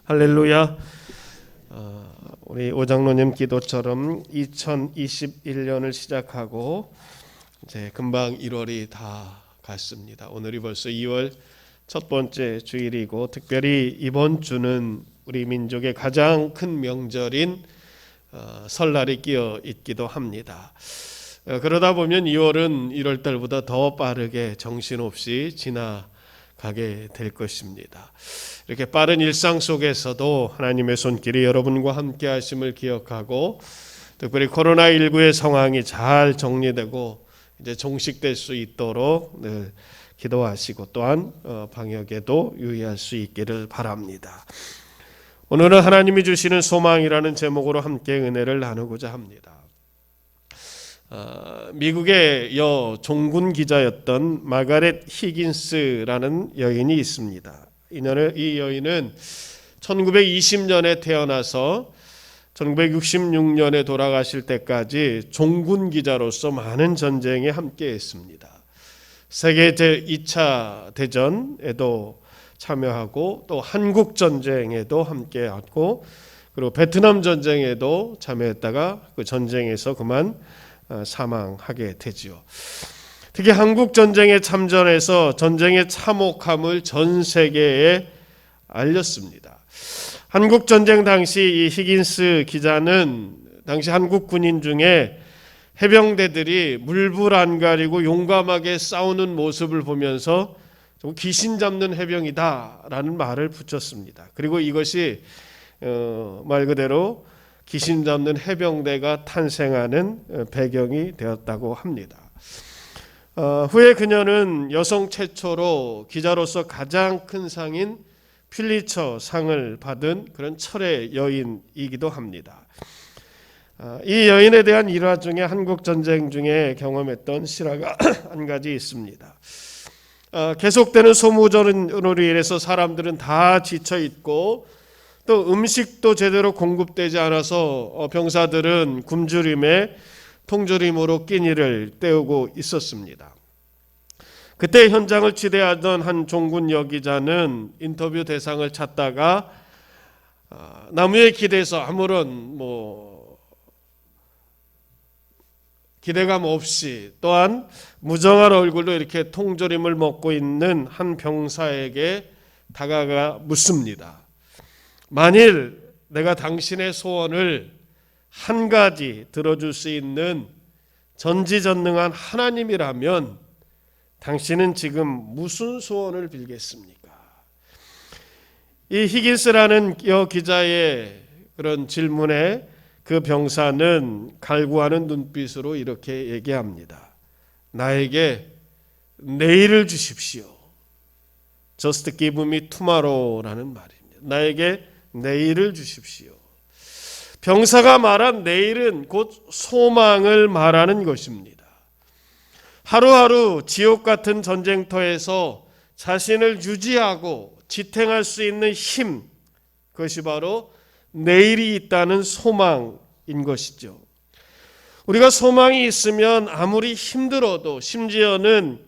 할렐루야. 우리 오장로님 기도처럼 2021년을 시작하고 이제 금방 1월이 다 갔습니다. 오늘이 벌써 2월 첫 번째 주일이고, 특별히 이번 주는 우리 민족의 가장 큰 명절인 설날이 끼어 있기도 합니다. 그러다 보면 2월은 1월 달보다 더 빠르게 정신없이 지나가게 될 것입니다. 이렇게 빠른 일상 속에서도 하나님의 손길이 여러분과 함께 하심을 기억하고, 특별히 코로나19의 상황이 잘 정리되고 이제 종식될 수 있도록 늘 기도하시고, 또한 방역에도 유의할 수 있기를 바랍니다. 오늘은 하나님이 주시는 소망이라는 제목으로 함께 은혜를 나누고자 합니다. 미국의 종군 기자였던 마가렛 히긴스라는 여인이 있습니다. 이 여인은 1920년에 태어나서 1966년에 돌아가실 때까지 종군 기자로서 많은 전쟁에 함께했습니다. 세계 제2차 대전에도 참여하고, 또 한국 전쟁에도 함께하고, 그리고 베트남 전쟁에도 참여했다가 그 전쟁에서 그만 사망하게 되지요. 특히 한국 전쟁에 참전해서 전쟁의 참혹함을 전 세계에 알렸습니다. 한국 전쟁 당시 이 히긴스 기자는 당시 한국 군인 중에 해병대들이 물불 안 가리고 용감하게 싸우는 모습을 보면서 좀 귀신 잡는 해병이다라는 말을 붙였습니다. 그리고 이것이 말 그대로 귀신 잡는 해병대가 탄생하는 배경이 되었다고 합니다. 후에 그녀는 여성 최초로 기자로서 가장 큰 상인 퓰리처 상을 받은 그런 철의 여인이기도 합니다. 이 여인에 대한 일화 중에 한국 전쟁 중에 경험했던 실화가 한 가지 있습니다. 계속되는 소모전으로 인해서 사람들은 다 지쳐 있고, 또 음식도 제대로 공급되지 않아서 병사들은 굶주림에 통조림으로 끼니를 때우고 있었습니다. 그때 현장을 지대하던 한 종군 여기자는 인터뷰 대상을 찾다가 나무에 기대서 아무런 기대감 없이, 또한 무정한 얼굴로 이렇게 통조림을 먹고 있는 한 병사에게 다가가 묻습니다. 만일 내가 당신의 소원을 한 가지 들어줄 수 있는 전지전능한 하나님이라면 당신은 지금 무슨 소원을 빌겠습니까? 이 히긴스라는 기자의 그런 질문에 그 병사는 갈구하는 눈빛으로 이렇게 얘기합니다. 나에게 내일을 주십시오. Just give me tomorrow라는 말입니다. 나에게 내일을 주십시오. 병사가 말한 내일은 곧 소망을 말하는 것입니다. 하루하루 지옥 같은 전쟁터에서 자신을 유지하고 지탱할 수 있는 힘, 그것이 바로 내일이 있다는 소망인 것이죠. 우리가 소망이 있으면 아무리 힘들어도, 심지어는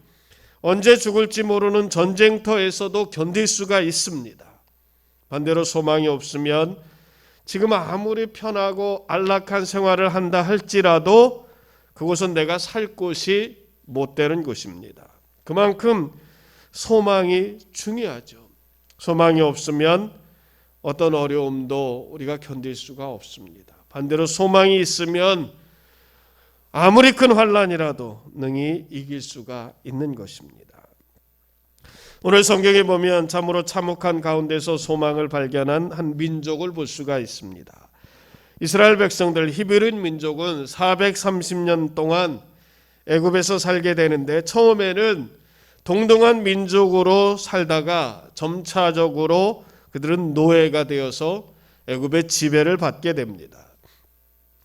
언제 죽을지 모르는 전쟁터에서도 견딜 수가 있습니다. 반대로 소망이 없으면 지금 아무리 편하고 안락한 생활을 한다 할지라도 그곳은 내가 살 곳이 못 되는 곳입니다. 그만큼 소망이 중요하죠. 소망이 없으면 어떤 어려움도 우리가 견딜 수가 없습니다. 반대로 소망이 있으면 아무리 큰 환난이라도 능히 이길 수가 있는 것입니다. 오늘 성경에 보면 참으로 참혹한 가운데서 소망을 발견한 한 민족을 볼 수가 있습니다. 이스라엘 백성들, 히브리인 민족은 430년 동안 애굽에서 살게 되는데, 처음에는 동등한 민족으로 살다가 점차적으로 그들은 노예가 되어서 애굽의 지배를 받게 됩니다.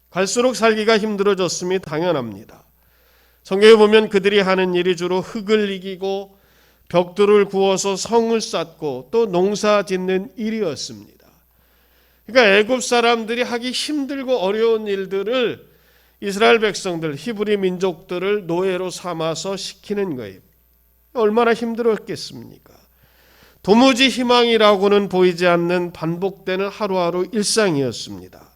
갈수록 살기가 힘들어졌음이 당연합니다. 성경에 보면 그들이 하는 일이 주로 흙을 이기고 벽돌을 구워서 성을 쌓고 또 농사 짓는 일이었습니다. 그러니까 애굽 사람들이 하기 힘들고 어려운 일들을 이스라엘 백성들, 히브리 민족들을 노예로 삼아서 시키는 거예요. 얼마나 힘들었겠습니까? 도무지 희망이라고는 보이지 않는 반복되는 하루하루 일상이었습니다.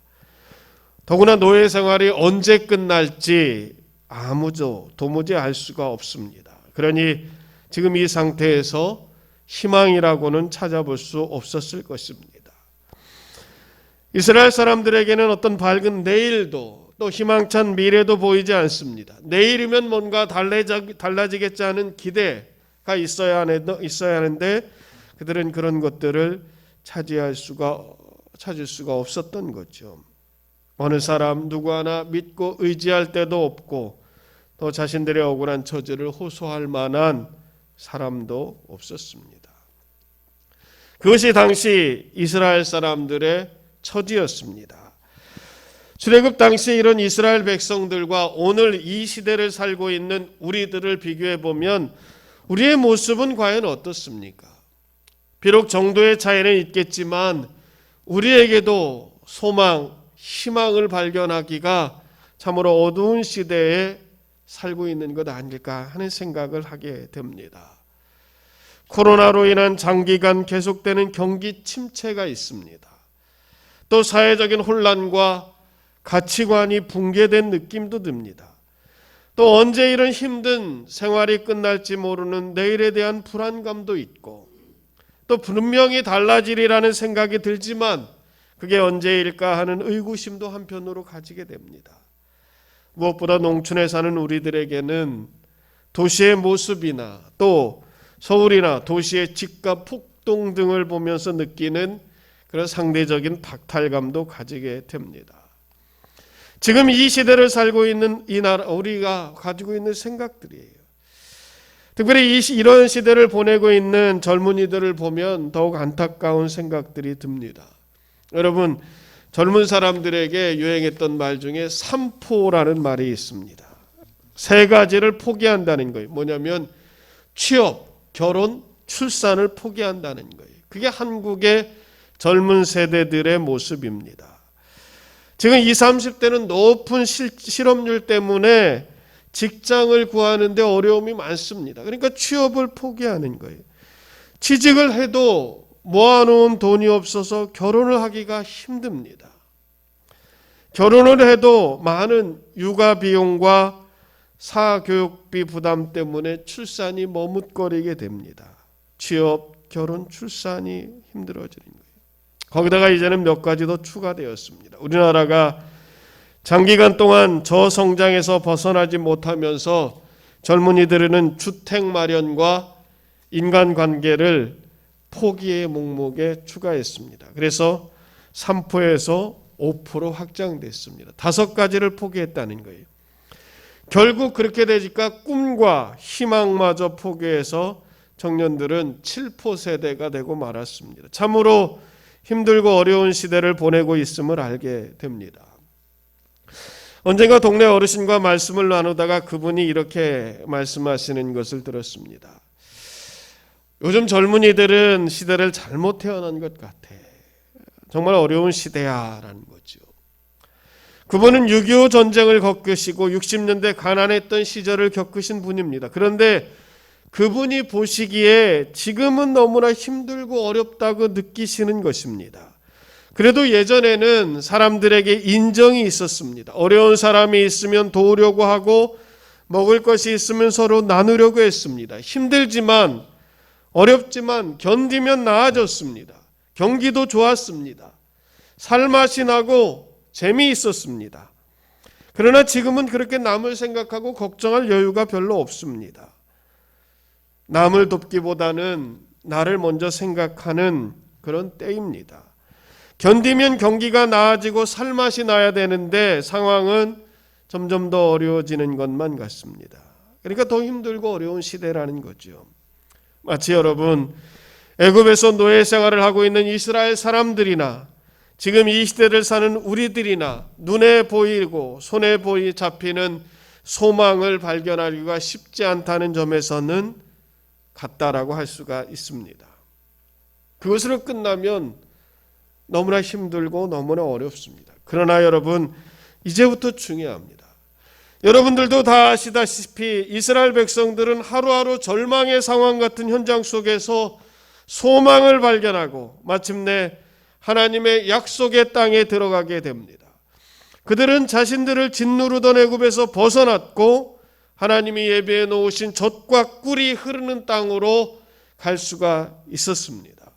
더구나 노예 생활이 언제 끝날지 아무도 도무지 알 수가 없습니다. 그러니 지금 이 상태에서 희망이라고는 찾아볼 수 없었을 것입니다. 이스라엘 사람들에게는 어떤 밝은 내일도 또 희망찬 미래도 보이지 않습니다. 내일이면 뭔가 달라지겠지 하는 기대가 있어야 하는데 그들은 그런 것들을 찾을 수가 없었던 거죠. 어느 사람 누구 하나 믿고 의지할 데도 없고 또 자신들의 억울한 처지를 호소할 만한 사람도 없었습니다. 그것이 당시 이스라엘 사람들의 처지였습니다. 출애굽 당시 이런 이스라엘 백성들과 오늘 이 시대를 살고 있는 우리들을 비교해 보면 우리의 모습은 과연 어떻습니까? 비록 정도의 차이는 있겠지만 우리에게도 소망, 희망을 발견하기가 참으로 어두운 시대에 살고 있는 것 아닐까 하는 생각을 하게 됩니다. 코로나로 인한 장기간 계속되는 경기 침체가 있습니다. 또 사회적인 혼란과 가치관이 붕괴된 느낌도 듭니다. 또 언제 이런 힘든 생활이 끝날지 모르는 내일에 대한 불안감도 있고 또 분명히 달라지리라는 생각이 들지만 그게 언제일까 하는 의구심도 한편으로 가지게 됩니다. 무엇보다 농촌에 사는 우리들에게는 도시의 모습이나 또 서울이나 도시의 집값 폭등 등을 보면서 느끼는 그런 상대적인 박탈감도 가지게 됩니다. 지금 이 시대를 살고 있는 이 나라, 우리가 가지고 있는 생각들이에요. 특별히 이런 시대를 보내고 있는 젊은이들을 보면 더욱 안타까운 생각들이 듭니다. 여러분, 젊은 사람들에게 유행했던 말 중에 3포라는 말이 있습니다. 세 가지를 포기한다는 거예요. 뭐냐면 취업, 결혼, 출산을 포기한다는 거예요. 그게 한국의 젊은 세대들의 모습입니다. 지금 20, 30대는 높은 실업률 때문에 직장을 구하는데 어려움이 많습니다. 그러니까 취업을 포기하는 거예요. 취직을 해도 모아놓은 돈이 없어서 결혼을 하기가 힘듭니다. 결혼을 해도 많은 육아 비용과 사교육비 부담 때문에 출산이 머뭇거리게 됩니다. 취업, 결혼, 출산이 힘들어지는 거예요. 거기다가 이제는 몇 가지 더 추가되었습니다. 우리나라가 장기간 동안 저성장에서 벗어나지 못하면서 젊은이들은 주택 마련과 인간관계를 포기의 목록에 추가했습니다. 그래서 3%에서 5% 확장됐습니다. 5가지를 포기했다는 거예요. 결국 그렇게 되니까 꿈과 희망마저 포기해서 청년들은 7% 세대가 되고 말았습니다. 참으로 힘들고 어려운 시대를 보내고 있음을 알게 됩니다. 언젠가 동네 어르신과 말씀을 나누다가 그분이 이렇게 말씀하시는 것을 들었습니다. 요즘 젊은이들은 시대를 잘못 태어난 것 같아. 정말 어려운 시대야 라는 거죠. 그분은 6.25 전쟁을 겪으시고 60년대 가난했던 시절을 겪으신 분입니다. 그런데 그분이 보시기에 지금은 너무나 힘들고 어렵다고 느끼시는 것입니다. 그래도 예전에는 사람들에게 인정이 있었습니다. 어려운 사람이 있으면 도우려고 하고 먹을 것이 있으면 서로 나누려고 했습니다. 힘들지만 어렵지만 견디면 나아졌습니다. 경기도 좋았습니다. 살맛이 나고 재미있었습니다. 그러나 지금은 그렇게 남을 생각하고 걱정할 여유가 별로 없습니다. 남을 돕기보다는 나를 먼저 생각하는 그런 때입니다. 견디면 경기가 나아지고 살맛이 나야 되는데 상황은 점점 더 어려워지는 것만 같습니다. 그러니까 더 힘들고 어려운 시대라는 거죠. 마치 여러분 애굽에서 노예 생활을 하고 있는 이스라엘 사람들이나 지금 이 시대를 사는 우리들이나 눈에 보이고 손에 잡히는 소망을 발견하기가 쉽지 않다는 점에서는 같다라고 할 수가 있습니다. 그것으로 끝나면 너무나 힘들고 너무나 어렵습니다. 그러나 여러분 이제부터 중요합니다. 여러분들도 다 아시다시피 이스라엘 백성들은 하루하루 절망의 상황 같은 현장 속에서 소망을 발견하고 마침내 하나님의 약속의 땅에 들어가게 됩니다. 그들은 자신들을 짓누르던 애굽에서 벗어났고 하나님이 예비해 놓으신 젖과 꿀이 흐르는 땅으로 갈 수가 있었습니다.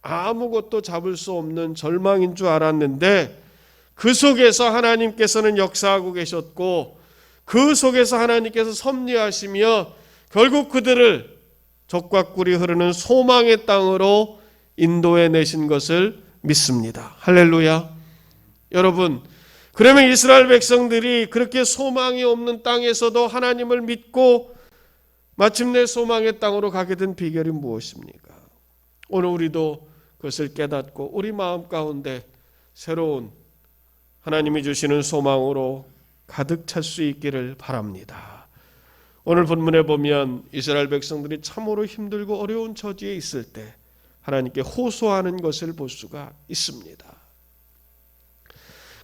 아무것도 잡을 수 없는 절망인 줄 알았는데 그 속에서 하나님께서는 역사하고 계셨고 그 속에서 하나님께서 섭리하시며 결국 그들을 젖과 꿀이 흐르는 소망의 땅으로 인도해 내신 것을 믿습니다. 할렐루야. 여러분, 그러면 이스라엘 백성들이 그렇게 소망이 없는 땅에서도 하나님을 믿고 마침내 소망의 땅으로 가게 된 비결이 무엇입니까? 오늘 우리도 그것을 깨닫고 우리 마음 가운데 새로운 하나님이 주시는 소망으로 가득 찰 수 있기를 바랍니다. 오늘 본문에 보면 이스라엘 백성들이 참으로 힘들고 어려운 처지에 있을 때 하나님께 호소하는 것을 볼 수가 있습니다.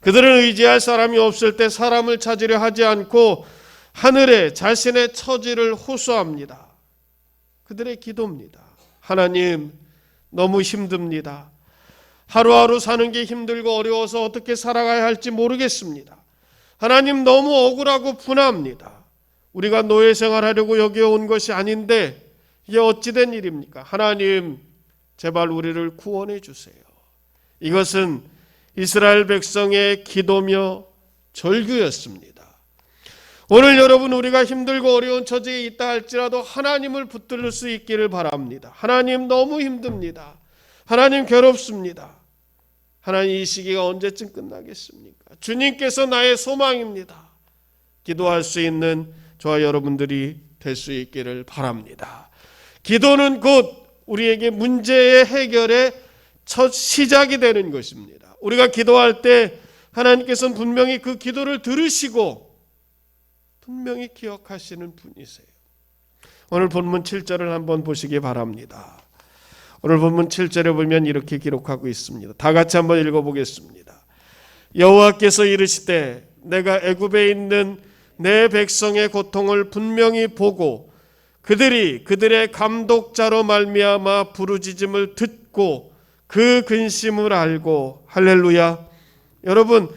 그들은 의지할 사람이 없을 때 사람을 찾으려 하지 않고 하늘에 자신의 처지를 호소합니다. 그들의 기도입니다. 하나님, 너무 힘듭니다. 하루하루 사는 게 힘들고 어려워서 어떻게 살아가야 할지 모르겠습니다. 하나님, 너무 억울하고 분합니다. 우리가 노예 생활하려고 여기에 온 것이 아닌데 이게 어찌된 일입니까? 하나님, 제발 우리를 구원해 주세요. 이것은 이스라엘 백성의 기도며 절규였습니다. 오늘 여러분, 우리가 힘들고 어려운 처지에 있다 할지라도 하나님을 붙들 수 있기를 바랍니다. 하나님, 너무 힘듭니다. 하나님, 괴롭습니다. 하나님, 이 시기가 언제쯤 끝나겠습니까? 주님께서 나의 소망입니다. 기도할 수 있는 저와 여러분들이 될 수 있기를 바랍니다. 기도는 곧 우리에게 문제의 해결의 첫 시작이 되는 것입니다. 우리가 기도할 때 하나님께서는 분명히 그 기도를 들으시고 분명히 기억하시는 분이세요. 오늘 본문 7절을 한번 보시기 바랍니다. 오늘 본문 7절에 보면 이렇게 기록하고 있습니다. 다 같이 한번 읽어보겠습니다. 여호와께서 이르시되 내가 애굽에 있는 내 백성의 고통을 분명히 보고 그들이 그들의 감독자로 말미암아 부르짖음을 듣고 그 근심을 알고. 할렐루야. 여러분,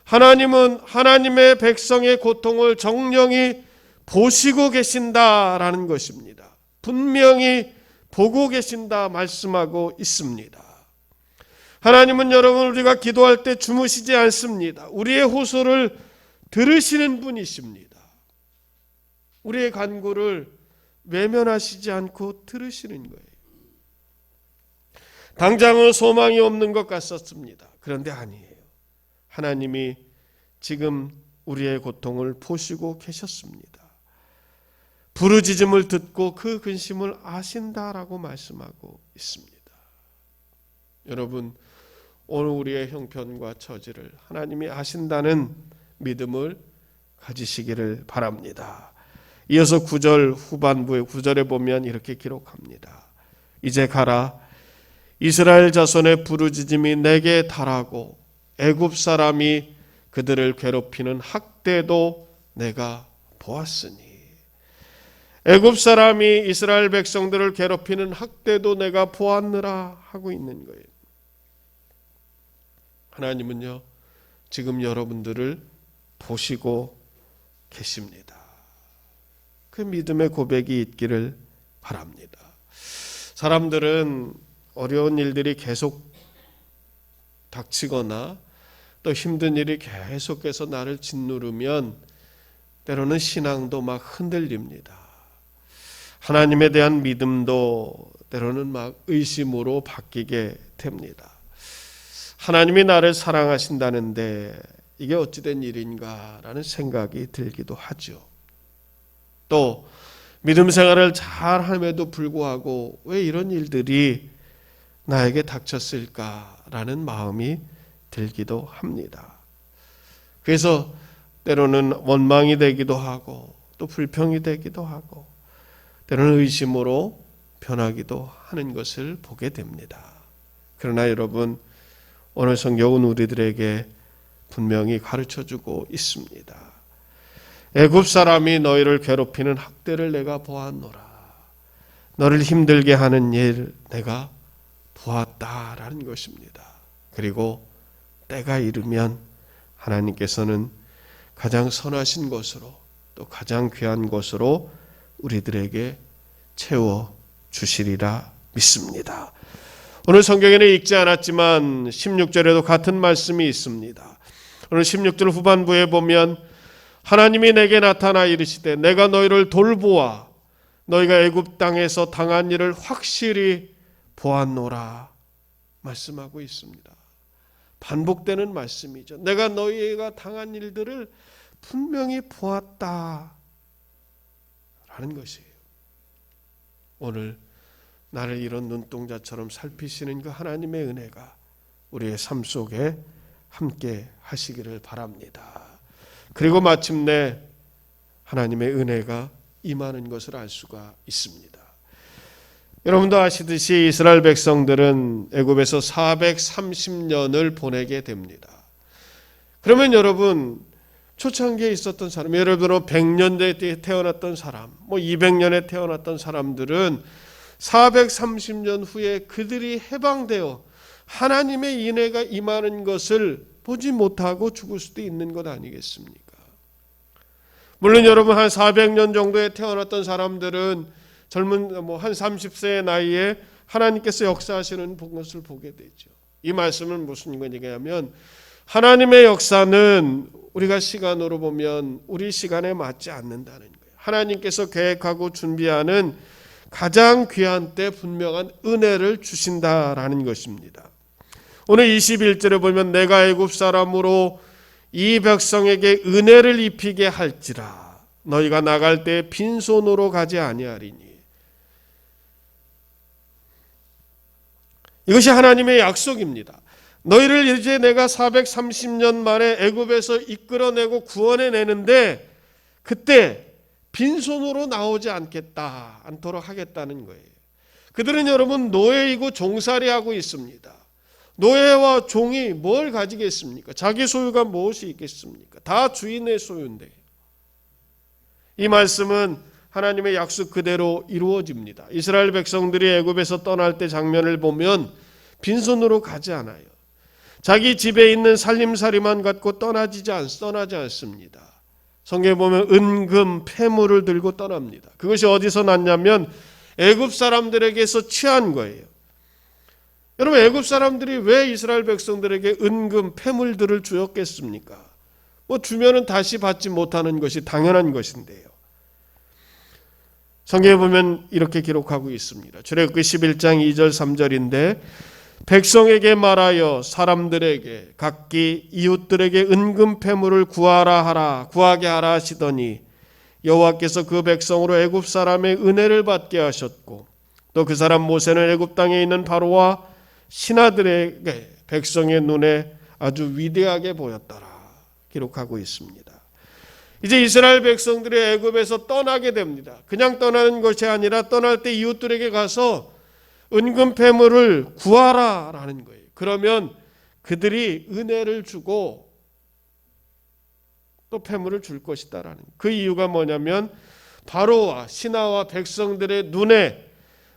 하나님은 하나님의 백성의 고통을 정령히 보시고 계신다라는 것입니다. 분명히 보고 계신다 말씀하고 있습니다. 하나님은 여러분, 우리가 기도할 때 주무시지 않습니다. 우리의 호소를 들으시는 분이십니다. 우리의 간구를 외면하시지 않고 들으시는 거예요. 당장은 소망이 없는 것 같았습니다. 그런데 아니에요. 하나님이 지금 우리의 고통을 보시고 계셨습니다. 부르짖음을 듣고 그 근심을 아신다라고 말씀하고 있습니다. 여러분, 오늘 우리의 형편과 처지를 하나님이 아신다는 믿음을 가지시기를 바랍니다. 이어서 9절 후반부의 9절에 보면 이렇게 기록합니다. 이제 가라. 이스라엘 자손의 부르짖음이 내게 달하고 애굽 사람이 그들을 괴롭히는 학대도 내가 보았으니. 애굽 사람이 이스라엘 백성들을 괴롭히는 학대도 내가 보았느라 하고 있는 거예요. 하나님은요, 지금 여러분들을 보시고 계십니다. 그 믿음의 고백이 있기를 바랍니다. 사람들은 어려운 일들이 계속 닥치거나 또 힘든 일이 계속해서 나를 짓누르면 때로는 신앙도 막 흔들립니다. 하나님에 대한 믿음도 때로는 막 의심으로 바뀌게 됩니다. 하나님이 나를 사랑하신다는데 이게 어찌된 일인가라는 생각이 들기도 하죠. 또 믿음 생활을 잘함에도 불구하고 왜 이런 일들이 나에게 닥쳤을까라는 마음이 들기도 합니다. 그래서 때로는 원망이 되기도 하고 또 불평이 되기도 하고 때로는 의심으로 변하기도 하는 것을 보게 됩니다. 그러나 여러분, 오늘 성경은 우리들에게 분명히 가르쳐주고 있습니다. 애굽 사람이 너희를 괴롭히는 학대를 내가 보았노라. 너를 힘들게 하는 일 내가 보았다라는 것입니다. 그리고 때가 이르면 하나님께서는 가장 선하신 것으로 또 가장 귀한 것으로 우리들에게 채워 주시리라 믿습니다. 오늘 성경에는 읽지 않았지만 16절에도 같은 말씀이 있습니다. 오늘 16절 후반부에 보면 하나님이 내게 나타나 이르시되 내가 너희를 돌보아 너희가 애굽 땅에서 당한 일을 확실히 보았노라 말씀하고 있습니다. 반복되는 말씀이죠. 내가 너희가 당한 일들을 분명히 보았다 라는 것이에요. 오늘 나를 이런 눈동자처럼 살피시는 그 하나님의 은혜가 우리의 삶 속에 함께 하시기를 바랍니다. 그리고 마침내 하나님의 은혜가 임하는 것을 알 수가 있습니다. 여러분도 아시듯이 이스라엘 백성들은 애굽에서 430년을 보내게 됩니다. 그러면 여러분 초창기에 있었던 사람, 예를 들어 100년대에 태어났던 사람, 200년에 태어났던 사람들은 430년 후에 그들이 해방되어 하나님의 은혜가 임하는 것을 보지 못하고 죽을 수도 있는 것 아니겠습니까? 물론 여러분 한 400년 정도에 태어났던 사람들은 젊은 한 30세의 나이에 하나님께서 역사하시는 것을 보게 되죠. 이 말씀은 무슨 얘기냐면 하나님의 역사는 우리가 시간으로 보면 우리 시간에 맞지 않는다는 거예요. 하나님께서 계획하고 준비하는 가장 귀한 때 분명한 은혜를 주신다라는 것입니다. 오늘 21절에 보면 내가 애굽 사람으로 이 백성에게 은혜를 입히게 할지라 너희가 나갈 때 빈손으로 가지 아니하리니. 이것이 하나님의 약속입니다. 너희를 이제 내가 430년 만에 애굽에서 이끌어내고 구원해내는데 그때 빈손으로 나오지 않도록 하겠다는 거예요. 그들은 여러분 노예이고 종살이하고 있습니다. 노예와 종이 뭘 가지겠습니까? 자기 소유가 무엇이 있겠습니까? 다 주인의 소유인데. 이 말씀은 하나님의 약속 그대로 이루어집니다. 이스라엘 백성들이 애굽에서 떠날 때 장면을 보면 빈손으로 가지 않아요. 자기 집에 있는 살림살이만 갖고 떠나지 않습니다. 성경에 보면 은금, 폐물을 들고 떠납니다. 그것이 어디서 났냐면 애굽 사람들에게서 취한 거예요. 여러분 애굽 사람들이 왜 이스라엘 백성들에게 은금, 폐물들을 주었겠습니까? 주면은 다시 받지 못하는 것이 당연한 것인데요. 성경에 보면 이렇게 기록하고 있습니다. 출애굽기 11장 2절 3절인데 백성에게 말하여 사람들에게 각기 이웃들에게 은금 폐물을 구하게 하라 하시더니 여호와께서 그 백성으로 애굽 사람의 은혜를 받게 하셨고 또 그 사람 모세는 애굽 땅에 있는 바로와 신하들에게 백성의 눈에 아주 위대하게 보였더라 기록하고 있습니다. 이제 이스라엘 백성들이 애굽에서 떠나게 됩니다. 그냥 떠나는 것이 아니라 떠날 때 이웃들에게 가서 은금 폐물을 구하라라는 거예요. 그러면 그들이 은혜를 주고 또 폐물을 줄 것이다라는 그 이유가 뭐냐면 바로와 신하와 백성들의 눈에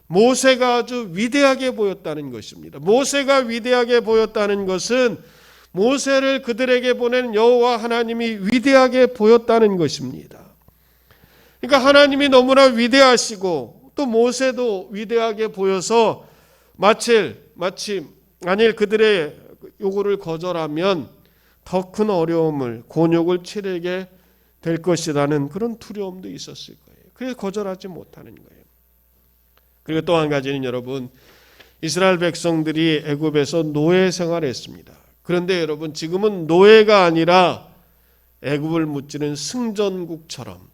모세가 아주 위대하게 보였다는 것입니다. 모세가 위대하게 보였다는 것은 모세를 그들에게 보낸 여호와 하나님이 위대하게 보였다는 것입니다. 그러니까 하나님이 너무나 위대하시고 또 모세도 위대하게 보여서 마침 그들의 요구를 거절하면 더 큰 어려움을 곤욕을 치르게 될 것이라는 그런 두려움도 있었을 거예요. 그래서 거절하지 못하는 거예요. 그리고 또 한 가지는 여러분 이스라엘 백성들이 애굽에서 노예 생활했습니다. 그런데 여러분 지금은 노예가 아니라 애굽을 무찌른 승전국처럼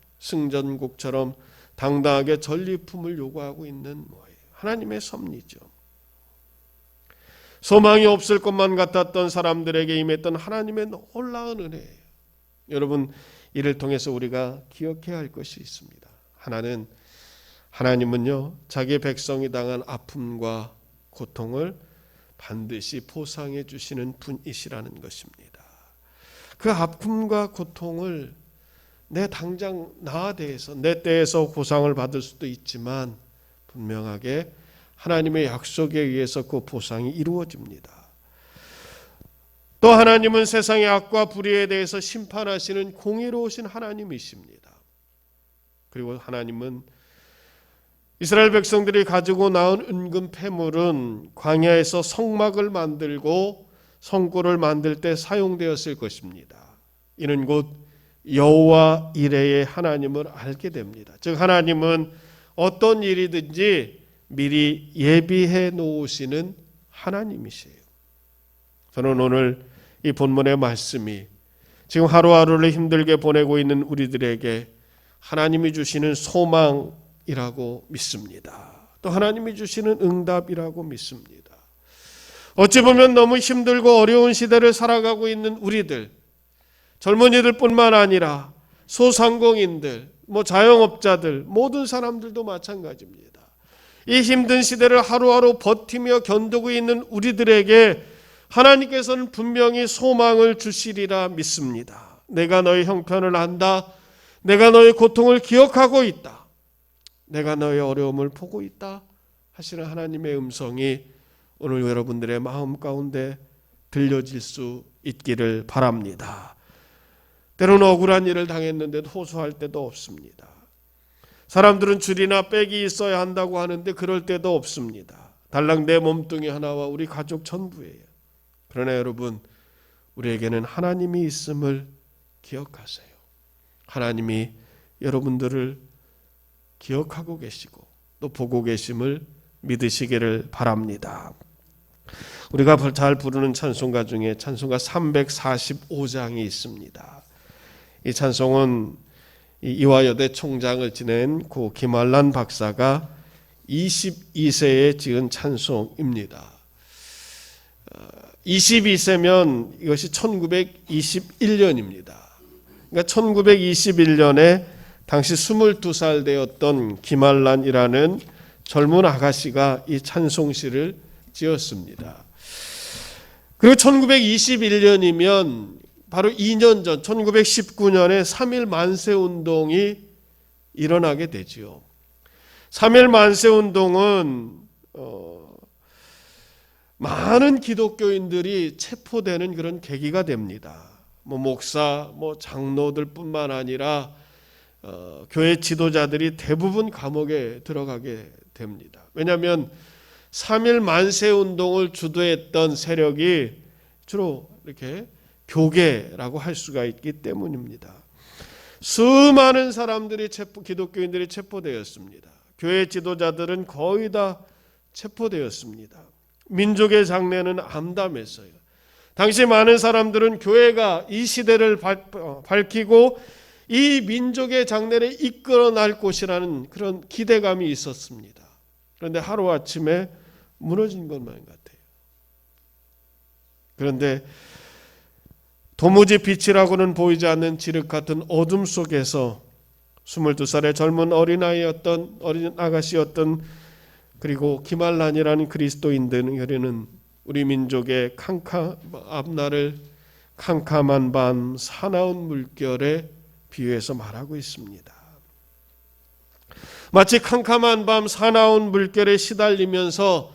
당당하게 전리품을 요구하고 있는 뭐예요? 하나님의 섭리죠. 소망이 없을 것만 같았던 사람들에게 임했던 하나님의 놀라운 은혜예요. 여러분 이를 통해서 우리가 기억해야 할 것이 있습니다. 하나님은요 자기 백성이 당한 아픔과 고통을 반드시 보상해 주시는 분이시라는 것입니다. 그 아픔과 고통을 내 때에서 보상을 받을 수도 있지만 분명하게 하나님의 약속에 의해서 그 보상이 이루어집니다. 또 하나님은 세상의 악과 불의에 대해서 심판하시는 공의로우신 하나님이십니다. 그리고 하나님은 이스라엘 백성들이 가지고 나온 은금 패물은 광야에서 성막을 만들고 성굴을 만들 때 사용되었을 것입니다. 이는 곧 여호와 이레의 하나님을 알게 됩니다. 즉 하나님은 어떤 일이든지 미리 예비해 놓으시는 하나님이세요. 저는 오늘 이 본문의 말씀이 지금 하루하루를 힘들게 보내고 있는 우리들에게 하나님이 주시는 소망이라고 믿습니다. 또 하나님이 주시는 응답이라고 믿습니다. 어찌 보면 너무 힘들고 어려운 시대를 살아가고 있는 우리들, 젊은이들뿐만 아니라 소상공인들, 자영업자들, 모든 사람들도 마찬가지입니다. 이 힘든 시대를 하루하루 버티며 견디고 있는 우리들에게 하나님께서는 분명히 소망을 주시리라 믿습니다. 내가 너의 형편을 안다. 내가 너의 고통을 기억하고 있다. 내가 너의 어려움을 보고 있다 하시는 하나님의 음성이 오늘 여러분들의 마음 가운데 들려질 수 있기를 바랍니다. 때로는 억울한 일을 당했는데도 호소할 때도 없습니다. 사람들은 줄이나 백이 있어야 한다고 하는데 그럴 때도 없습니다. 달랑 내 몸뚱이 하나와 우리 가족 전부예요. 그러나 여러분, 우리에게는 하나님이 있음을 기억하세요. 하나님이 여러분들을 기억하고 계시고 또 보고 계심을 믿으시기를 바랍니다. 우리가 잘 부르는 찬송가 중에 찬송가 345장이 있습니다. 이 찬송은 이화여대 총장을 지낸 고 김한란 박사가 22세에 지은 찬송입니다. 22세면 이것이 1921년입니다. 그러니까 1921년에 당시 22살 되었던 김한란이라는 젊은 아가씨가 이 찬송시를 지었습니다. 그리고 1921년이면 바로 2년 전 1919년에 3.1 만세운동이 일어나게 되지요. 3.1 만세운동은 많은 기독교인들이 체포되는 그런 계기가 됩니다. 목사, 장로들 뿐만 아니라 교회 지도자들이 대부분 감옥에 들어가게 됩니다. 왜냐하면 3.1 만세운동을 주도했던 세력이 주로 이렇게 교계라고 할 수가 있기 때문입니다. 수많은 사람들이 기독교인들이 체포되었습니다. 교회 지도자들은 거의 다 체포되었습니다. 민족의 장래는 암담했어요. 당시 많은 사람들은 교회가 이 시대를 밝히고 이 민족의 장래를 이끌어날 곳이라는 그런 기대감이 있었습니다. 그런데 하루아침에 무너진 것만 같아요. 그런데 도무지 빛이라고는 보이지 않는 지륵 같은 어둠 속에서 22살의 젊은 어린 아가씨였던 그리고 김한란이라는 그리스도인들은 우리 민족의 앞날을 캄캄한 밤 사나운 물결에 비유해서 말하고 있습니다. 마치 캄캄한 밤 사나운 물결에 시달리면서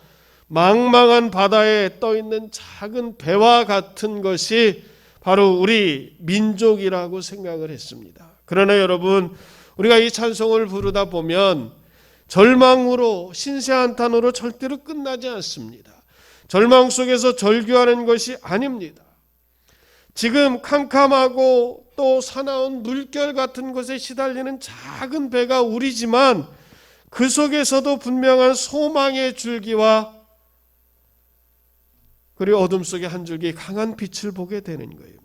망망한 바다에 떠있는 작은 배와 같은 것이 바로 우리 민족이라고 생각을 했습니다. 그러나 여러분, 우리가 이 찬송을 부르다 보면 절망으로, 신세한탄으로 절대로 끝나지 않습니다. 절망 속에서 절규하는 것이 아닙니다. 지금 캄캄하고 또 사나운 물결 같은 곳에 시달리는 작은 배가 우리지만 그 속에서도 분명한 소망의 줄기와 그리고 어둠 속에 한 줄기 강한 빛을 보게 되는 거예요.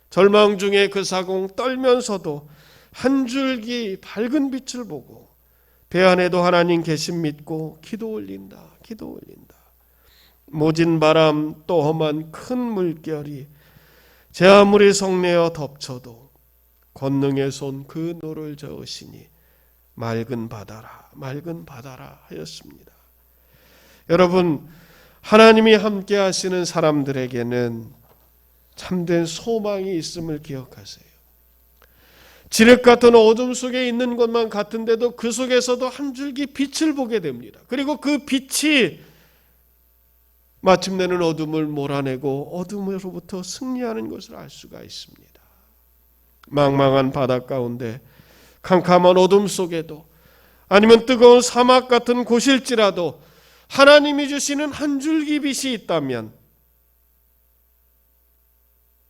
절망 중에 그 사공 떨면서도 한 줄기 밝은 빛을 보고 배 안에도 하나님 계심 믿고 기도 올린다. 모진 바람 또 험한 큰 물결이 제 아무리 성내어 덮쳐도 권능의 손 그 노를 저으시니 맑은 바다라 하였습니다. 여러분, 하나님이 함께 하시는 사람들에게는 참된 소망이 있음을 기억하세요. 지륵 같은 어둠 속에 있는 것만 같은데도 그 속에서도 한 줄기 빛을 보게 됩니다. 그리고 그 빛이 마침내는 어둠을 몰아내고 어둠으로부터 승리하는 것을 알 수가 있습니다. 망망한 바다 가운데 캄캄한 어둠 속에도 아니면 뜨거운 사막 같은 곳일지라도 하나님이 주시는 한 줄기 빛이 있다면,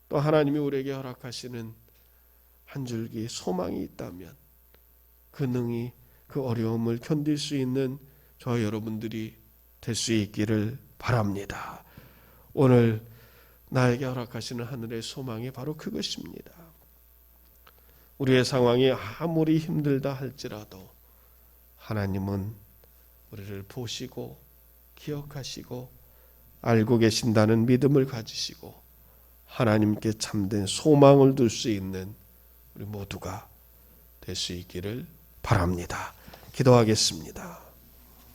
또 하나님이 우리에게 허락하시는 한 줄기 소망이 있다면 그 능히 그 어려움을 견딜 수 있는 저와 여러분들이 될 수 있기를 바랍니다. 오늘 나에게 허락하시는 하늘의 소망이 바로 그것입니다. 우리의 상황이 아무리 힘들다 할지라도 하나님은 우리를 보시고 기억하시고 알고 계신다는 믿음을 가지시고 하나님께 참된 소망을 둘 수 있는 우리 모두가 될 수 있기를 바랍니다. 기도하겠습니다.